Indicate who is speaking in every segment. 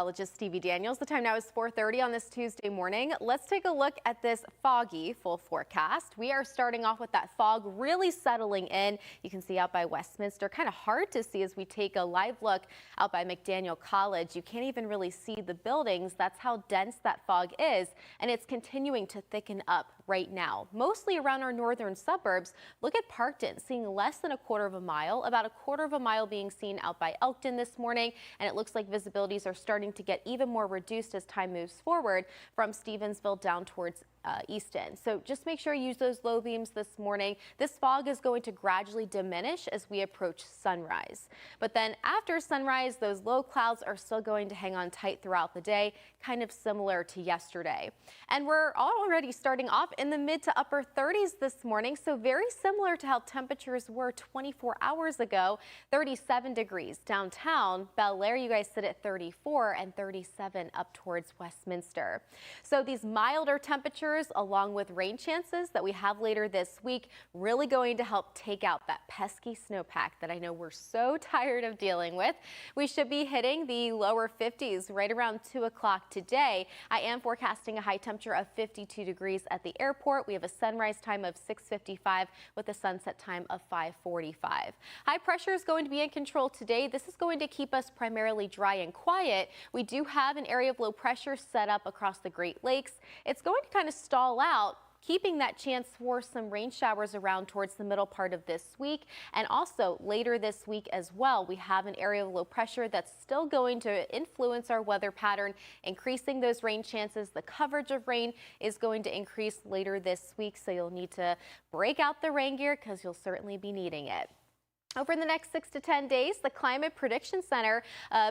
Speaker 1: Meteorologist Stevie D. The time now is 4:30 on this Tuesday morning. Let's take a look at this foggy full forecast. We are starting off with that fog really settling in. You can see out by Westminster, kind of hard to see as we take a live look out by McDaniel College. You can't even really see the buildings. That's how dense that fog is, and it's continuing to thicken up right now, mostly around our northern suburbs. Look at Parkton, seeing less than a quarter of a mile, about a quarter of a mile being seen out by Elkton this morning, and it looks like visibilities are starting to get even more reduced as time moves forward from Stevensville down towards Easton. So just make sure you use those low beams this morning. This fog is going to gradually diminish as we approach sunrise. But then after sunrise, those low clouds are still going to hang on tight throughout the day, kind of similar to yesterday. And we're already starting off in the mid to upper 30s this morning, so very similar to how temperatures were 24 hours ago. 37 degrees downtown. Bel Air, you guys sit at 34 and 37 up towards Westminster. So these milder temperatures along with rain chances that we have later this week really going to help take out that pesky snowpack that I know we're so tired of dealing with. We should be hitting the lower 50s right around 2 o'clock today. I am forecasting a high temperature of 52 degrees at the airport. We have a sunrise time of 6:55 with a sunset time of 5:45. High pressure is going to be in control today. This is going to keep us primarily dry and quiet. We do have an area of low pressure set up across the Great Lakes. It's going to kind of stall out, keeping that chance for some rain showers around towards the middle part of this week. And also later this week as well, we have an area of low pressure that's still going to influence our weather pattern, increasing those rain chances. The coverage of rain is going to increase later this week, so you'll need to break out the rain gear because you'll certainly be needing it. Over the next 6 to 10 days, the Climate Prediction Center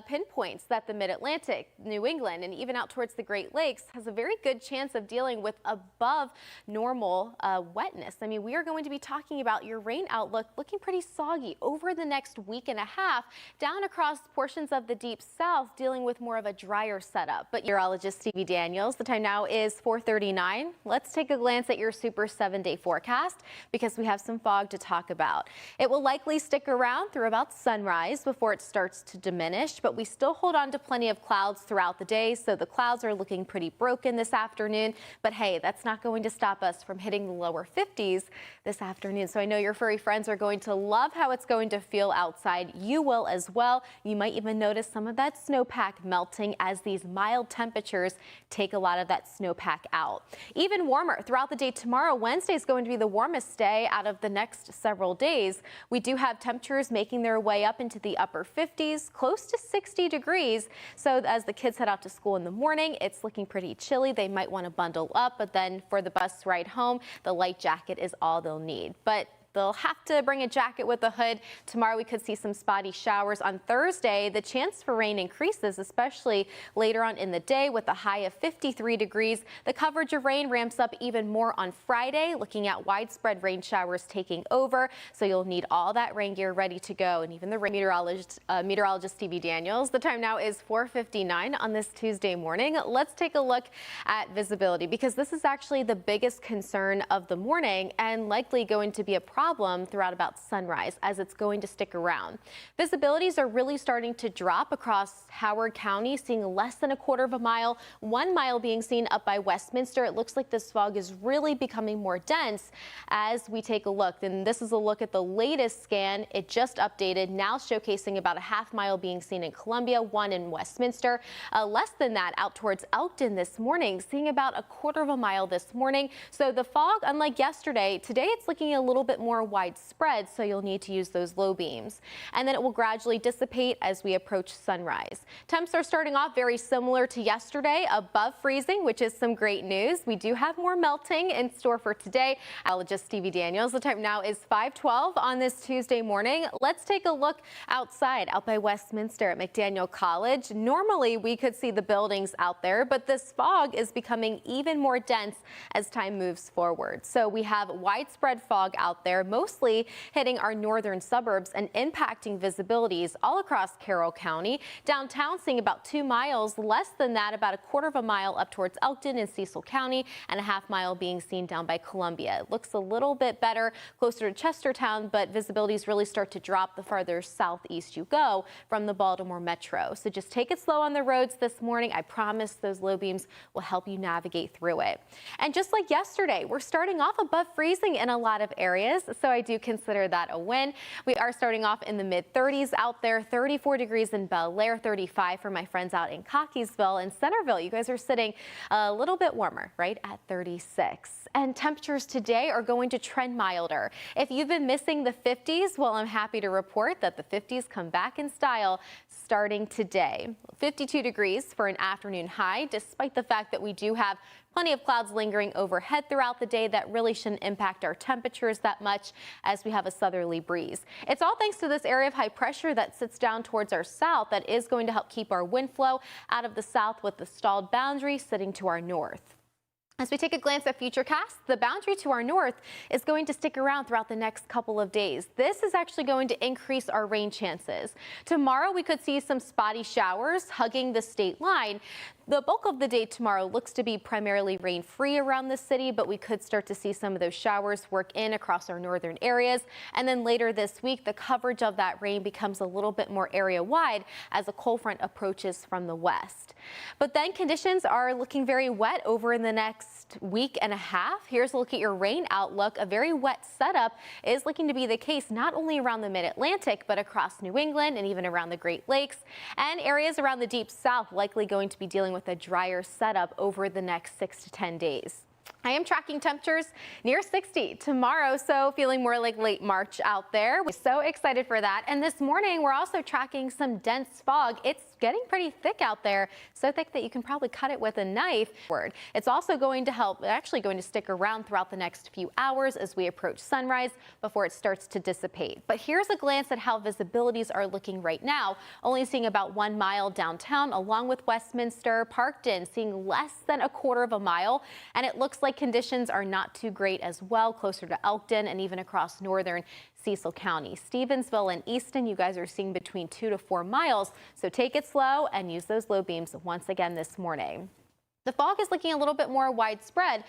Speaker 1: pinpoints that the Mid-Atlantic, New England, and even out towards the Great Lakes has a very good chance of dealing with above normal wetness. I mean, we are going to be talking about your rain outlook looking pretty soggy over the next week and a half, down across portions of the Deep South, dealing with more of a drier setup. But meteorologist Stevie Daniels, the time now is 4:39. Let's take a glance at your Super 7-day forecast because we have some fog to talk about. It will likely stick around through about sunrise before it starts to diminish, but we still hold on to plenty of clouds throughout the day, so the clouds are looking pretty broken this afternoon. But hey, that's not going to stop us from hitting the lower 50s this afternoon. So I know your furry friends are going to love how it's going to feel outside. You will as well. You might even notice some of that snowpack melting as these mild temperatures take a lot of that snowpack out. Even warmer throughout the day tomorrow. Wednesday is going to be the warmest day out of the next several days. We do have temperatures making their way up into the upper 50s, close to 60 degrees. So as the kids head out to school in the morning, it's looking pretty chilly. They might want to bundle up, but then for the bus ride home, the light jacket is all they'll need. But they'll have to bring a jacket with a hood. Tomorrow we could see some spotty showers. On Thursday, the chance for rain increases, especially later on in the day with a high of 53 degrees. The coverage of rain ramps up even more on Friday, looking at widespread rain showers taking over. So you'll need all that rain gear ready to go. And even the meteorologist Stevie Daniels. The time now is 4:59 on this Tuesday morning. Let's take a look at visibility because this is actually the biggest concern of the morning and likely going to be a problem throughout about sunrise as it's going to stick around. Visibilities are really starting to drop across Howard County, seeing less than a quarter of a mile, 1 mile being seen up by Westminster. It looks like this fog is really becoming more dense as we take a look. And this is a look at the latest scan. It just updated, now showcasing about a half mile being seen in Columbia, 1 in Westminster. Less than that out towards Elkton this morning, seeing about a quarter of a mile this morning. So the fog, unlike yesterday, today it's looking a little bit more widespread, so you'll need to use those low beams. And then it will gradually dissipate as we approach sunrise. Temps are starting off very similar to yesterday, above freezing, which is some great news. We do have more melting in store for today. Meteorologist Stevie Daniels, the time now is 5:12 on this Tuesday morning. Let's take a look outside, out by Westminster at McDaniel College. Normally we could see the buildings out there, but this fog is becoming even more dense as time moves forward. So we have widespread fog out there. there, mostly hitting our northern suburbs and impacting visibilities all across Carroll County. Downtown seeing about 2 miles, less than that, about a quarter of a mile up towards Elkton and Cecil County, and a half mile being seen down by Columbia. It looks a little bit better closer to Chestertown, but visibilities really start to drop the farther southeast you go from the Baltimore Metro. So just take it slow on the roads this morning. I promise those low beams will help you navigate through it. And just like yesterday, we're starting off above freezing in a lot of areas, so I do consider that a win. We are starting off in the mid-30s out there, 34 degrees in Bel Air, 35 for my friends out in Cockeysville and Centerville. You guys are sitting a little bit warmer, right, at 36. And temperatures today are going to trend milder. If you've been missing the 50s, well, I'm happy to report that the 50s come back in style starting today. 52 degrees for an afternoon high, despite the fact that we do have plenty of clouds lingering overhead throughout the day. That really shouldn't impact our temperatures that much as we have a southerly breeze. It's all thanks to this area of high pressure that sits down towards our south that is going to help keep our wind flow out of the south, with the stalled boundary sitting to our north. As we take a glance at futurecasts, the boundary to our north is going to stick around throughout the next couple of days. This is actually going to increase our rain chances. Tomorrow, we could see some spotty showers hugging the state line. The bulk of the day tomorrow looks to be primarily rain-free around the city, but we could start to see some of those showers work in across our northern areas. And then later this week, the coverage of that rain becomes a little bit more area-wide as a cold front approaches from the west. But then conditions are looking very wet over in the next week and a half. Here's a look at your rain outlook. A very wet setup is looking to be the case not only around the mid-Atlantic, but across New England and even around the Great Lakes, and areas around the deep south likely going to be dealing with a drier setup over the next 6 to 10 days. I am tracking temperatures near 60 tomorrow, so feeling more like late March out there. We're so excited for that. And this morning, we're also tracking some dense fog. It's getting pretty thick out there, so thick that you can probably cut it with a knife. It's also going to help, actually going to stick around throughout the next few hours as we approach sunrise before it starts to dissipate. But here's a glance at how visibilities are looking right now. Only seeing about 1 mile downtown, along with Westminster, Parkton seeing less than a quarter of a mile, and it looks like conditions are not too great as well, closer to Elkton and even across northern Cecil County. Stevensville and Easton, you guys are seeing between 2 to 4 miles, so take it slow and use those low beams once again this morning. The fog is looking a little bit more widespread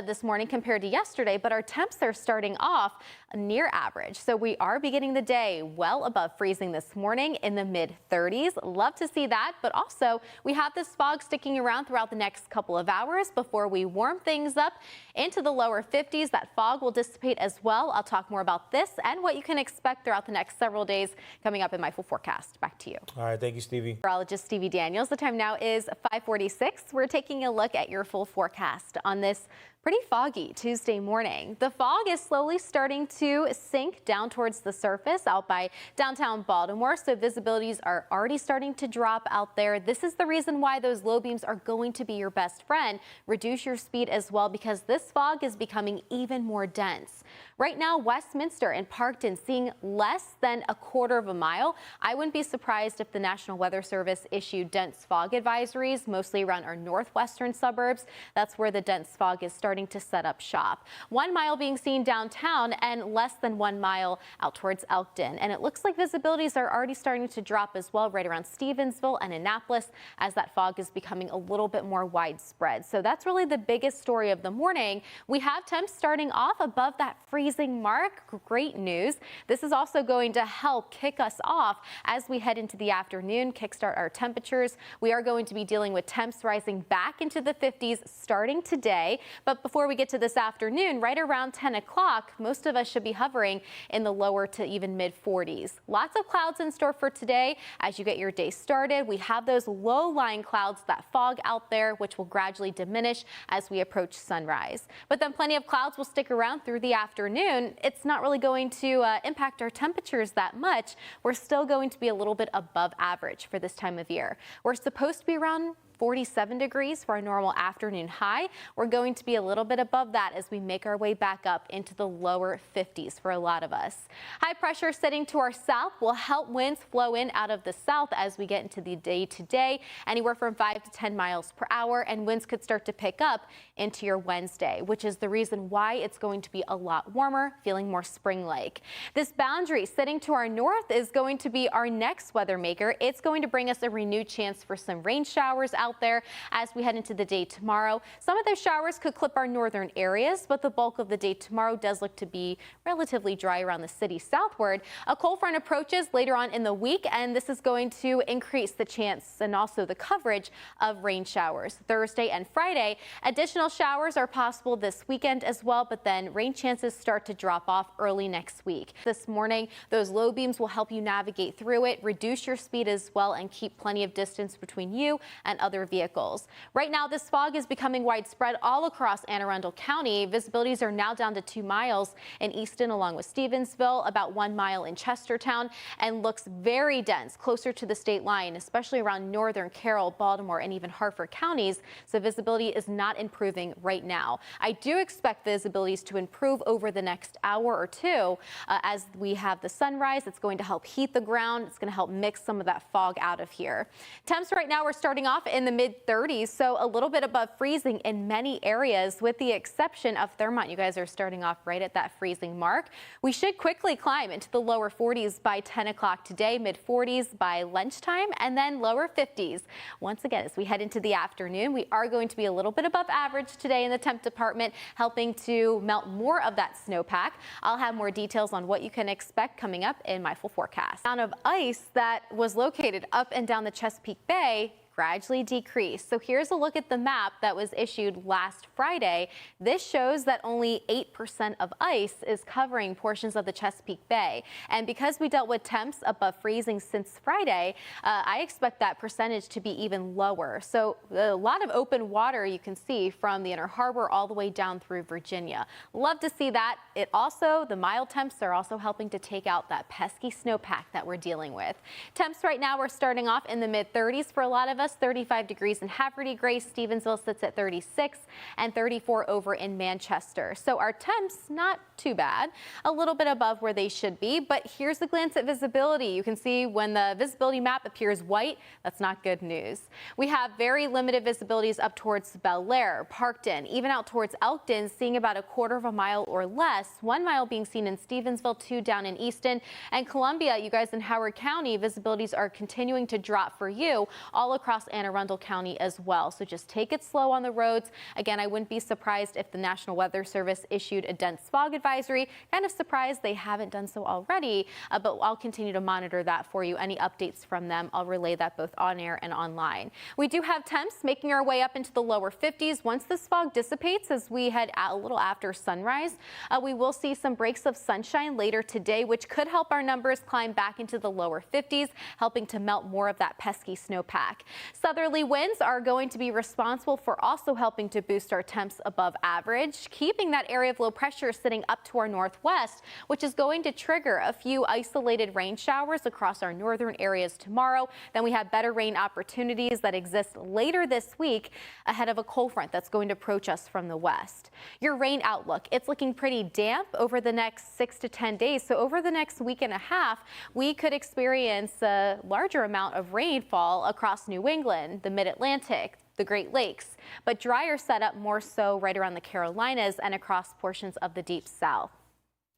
Speaker 1: this morning compared to yesterday, but our temps are starting off near average. So we are beginning the day well above freezing this morning in the mid-30s. Love to see that, but also we have this fog sticking around throughout the next couple of hours before we warm things up into the lower 50s. That fog will dissipate as well. I'll talk more about this and what you can expect throughout the next several days coming up in my full forecast. Back to you.
Speaker 2: All right, thank you, Stevie.
Speaker 1: Meteorologist Stevie Daniels. The time now is 5:46. We're taking a look at your full forecast on this pretty foggy Tuesday morning. The fog is slowly starting to sink down towards the surface out by downtown Baltimore, so visibilities are already starting to drop out there. This is the reason why those low beams are going to be your best friend. Reduce your speed as well, because this fog is becoming even more dense. Right now, Westminster and Parkton seeing less than a quarter of a mile. I wouldn't be surprised if the National Weather Service issued dense fog advisories, mostly around our northwestern suburbs. That's where the dense fog is starting to set up shop. 1 mile being seen downtown and less than 1 mile out towards Elkton. And it looks like visibilities are already starting to drop as well right around Stevensville and Annapolis as that fog is becoming a little bit more widespread. So that's really the biggest story of the morning. We have temps starting off above that freezing mark. Great news. This is also going to help kick us off as we head into the afternoon, kickstart our temperatures. We are going to be dealing with temps rising back into the 50s starting today. But before we get to this afternoon, right around 10 o'clock, most of us should be hovering in the lower to even mid 40s. Lots of clouds in store for today. As you get your day started, we have those low-lying clouds, that fog out there, which will gradually diminish as we approach sunrise. But then plenty of clouds will stick around through the afternoon. It's not really going to impact our temperatures that much. We're still going to be a little bit above average for this time of year. We're supposed to be around 47 degrees for our normal afternoon high. We're going to be a little bit above that as we make our way back up into the lower 50s for a lot of us. High pressure sitting to our south will help winds flow in out of the south as we get into the day today, anywhere from 5 to 10 miles per hour, and winds could start to pick up into your Wednesday, which is the reason why it's going to be a lot warmer, feeling more spring-like. This boundary sitting to our north is going to be our next weather maker. It's going to bring us a renewed chance for some rain showers out there as we head into the day tomorrow. Some of those showers could clip our northern areas, but the bulk of the day tomorrow does look to be relatively dry around the city southward. A cold front approaches later on in the week, and this is going to increase the chance and also the coverage of rain showers. Thursday and Friday, additional showers are possible this weekend as well, but then rain chances start to drop off early next week. This morning, those low beams will help you navigate through it, reduce your speed as well, and keep plenty of distance between you and other vehicles. Right now, this fog is becoming widespread all across Anne Arundel County. Visibilities are now down to 2 miles in Easton along with Stevensville, about 1 mile in Chestertown, and looks very dense closer to the state line, especially around northern Carroll, Baltimore, and even Harford counties. So visibility is not improving right now. I do expect visibilities to improve over the next hour or two as we have the sunrise. It's going to help heat the ground. It's going to help mix some of that fog out of here. Temps right now, we're starting off in the mid 30s, so a little bit above freezing in many areas with the exception of Thurmont. You guys are starting off right at that freezing mark. We should quickly climb into the lower 40s by 10 o'clock today, mid 40s by lunchtime, and then lower 50s. Once again, as we head into the afternoon, we are going to be a little bit above average today in the temp department, helping to melt more of that snowpack. I'll have more details on what you can expect coming up in my full forecast. The amount of ice that was located up and down the Chesapeake Bay gradually decrease. So here's a look at the map that was issued last Friday. This shows that only 8% of ice is covering portions of the Chesapeake Bay. And because we dealt with temps above freezing since Friday, I expect that percentage to be even lower. So a lot of open water you can see from the Inner Harbor all the way down through Virginia. Love to see that. The mild temps are also helping to take out that pesky snowpack that we're dealing with. Temps right now, we're starting off in the mid 30s for a lot of us. 35 degrees in Haverty Grace. Stevensville sits at 36 and 34 over in Manchester. So our temps not too bad, a little bit above where they should be. But here's a glance at visibility. You can see when the visibility map appears white, that's not good news. We have very limited visibilities up towards Bel Air, Parkton, even out towards Elkton, seeing about a quarter of a mile or less. 1 mile being seen in Stevensville, 2 down in Easton and Columbia. You guys in Howard County, visibilities are continuing to drop for you all across Anne Arundel County as well. So just take it slow on the roads. Again, I wouldn't be surprised if the National Weather Service issued a dense fog advisory. Kind of surprised they haven't done so already, but I'll continue to monitor that for you. Any updates from them, I'll relay that both on air and online. We do have temps making our way up into the lower 50s. Once this fog dissipates as we head a little after sunrise, we will see some breaks of sunshine later today, which could help our numbers climb back into the lower 50s, helping to melt more of that pesky snowpack. Southerly winds are going to be responsible for also helping to boost our temps above average, keeping that area of low pressure sitting up to our northwest, which is going to trigger a few isolated rain showers across our northern areas tomorrow. Then we have better rain opportunities that exist later this week ahead of a cold front that's going to approach us from the west. Your rain outlook, it's looking pretty damp over the next 6 to 10 days. So over the next week and a half, we could experience a larger amount of rainfall across New England, the Mid-Atlantic, the Great Lakes, but drier setup more so right around the Carolinas and across portions of the Deep South.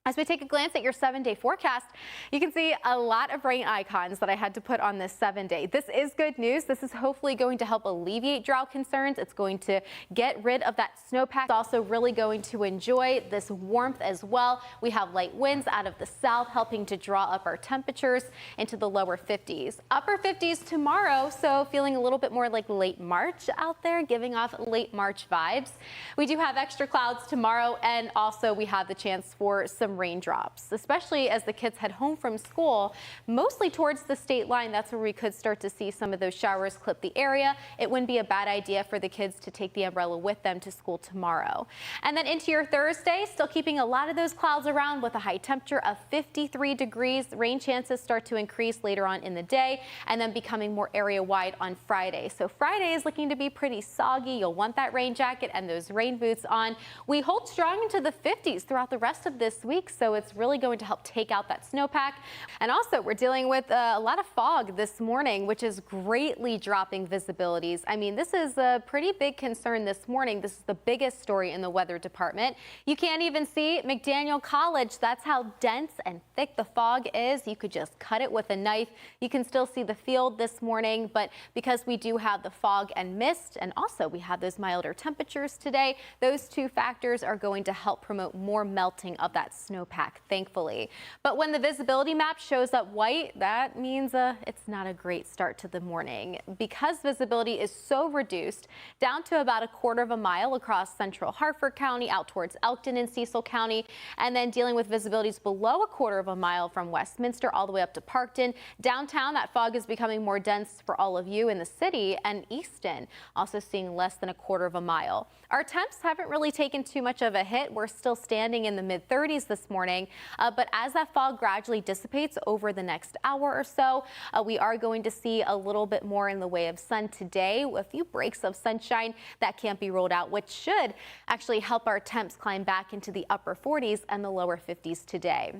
Speaker 1: As we take a glance at your 7-day forecast, you can see a lot of rain icons that I had to put on this 7-day. This is good news. This is hopefully going to help alleviate drought concerns. It's going to get rid of that snowpack. It's also really going to enjoy this warmth as well. We have light winds out of the south helping to draw up our temperatures into the lower 50s. Upper 50s tomorrow, so feeling a little bit more like late March out there, giving off late March vibes. We do have extra clouds tomorrow, and also we have the chance for some some raindrops, especially as the kids head home from school, mostly towards the state line. That's where we could start to see some of those showers clip the area. It wouldn't be a bad idea for the kids to take the umbrella with them to school tomorrow. And then into your Thursday, still keeping a lot of those clouds around with a high temperature of 53 degrees. Rain chances start to increase later on in the day and then becoming more area wide on Friday. So Friday is looking to be pretty soggy. You'll want that rain jacket and those rain boots on. We hold strong into the 50s throughout the rest of this week, so it's really going to help take out that snowpack. And also, we're dealing with a lot of fog this morning, which is greatly dropping visibilities. I mean, this is a pretty big concern this morning. This is the biggest story in the weather department. You can't even see McDaniel College. That's how dense and thick the fog is. You could just cut it with a knife. You can still see the field this morning, but because we do have the fog and mist, and also we have those milder temperatures today, those two factors are going to help promote more melting of that snowpack, thankfully. But when the visibility map shows up white, that means it's not a great start to the morning. Because visibility is so reduced, down to about a quarter of a mile across central Harford County, out towards Elkton and Cecil County, and then dealing with visibilities below a quarter of a mile from Westminster all the way up to Parkton. Downtown, that fog is becoming more dense for all of you in the city, and Easton also seeing less than a quarter of a mile. Our temps haven't really taken too much of a hit. We're still standing in the mid-30s this morning, but as that fog gradually dissipates over the next hour or so, we are going to see a little bit more in the way of sun today, with a few breaks of sunshine that can't be ruled out, which should actually help our temps climb back into the upper 40s and the lower 50s today.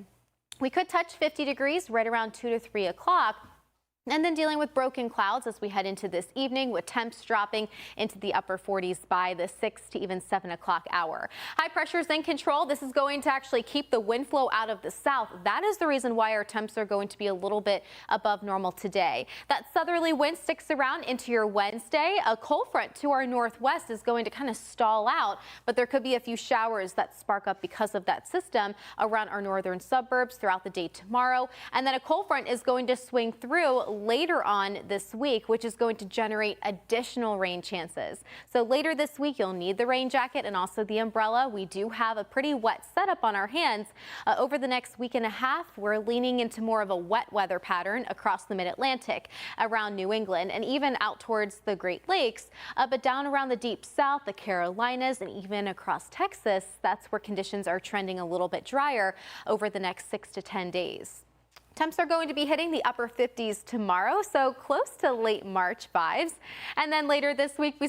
Speaker 1: We could touch 50 degrees right around 2 to 3 o'clock. And then dealing with broken clouds as we head into this evening, with temps dropping into the upper 40s by the 6 to even 7 o'clock hour. High pressure is in control. This is going to actually keep the wind flow out of the south. That is the reason why our temps are going to be a little bit above normal today. That southerly wind sticks around into your Wednesday. A cold front to our northwest is going to kind of stall out, but there could be a few showers that spark up because of that system around our northern suburbs throughout the day tomorrow. And then a cold front is going to swing through later on this week, which is going to generate additional rain chances. So later this week, you'll need the rain jacket and also the umbrella. We do have a pretty wet setup on our hands. Over the next week and a half, we're leaning into more of a wet weather pattern across the mid-Atlantic, around New England, and even out towards the Great Lakes. But down around the deep south, the Carolinas, and even across Texas, that's where conditions are trending a little bit drier over the next 6 to 10 days. Temps are going to be hitting the upper 50s tomorrow, so close to late March vibes. And then later this week, we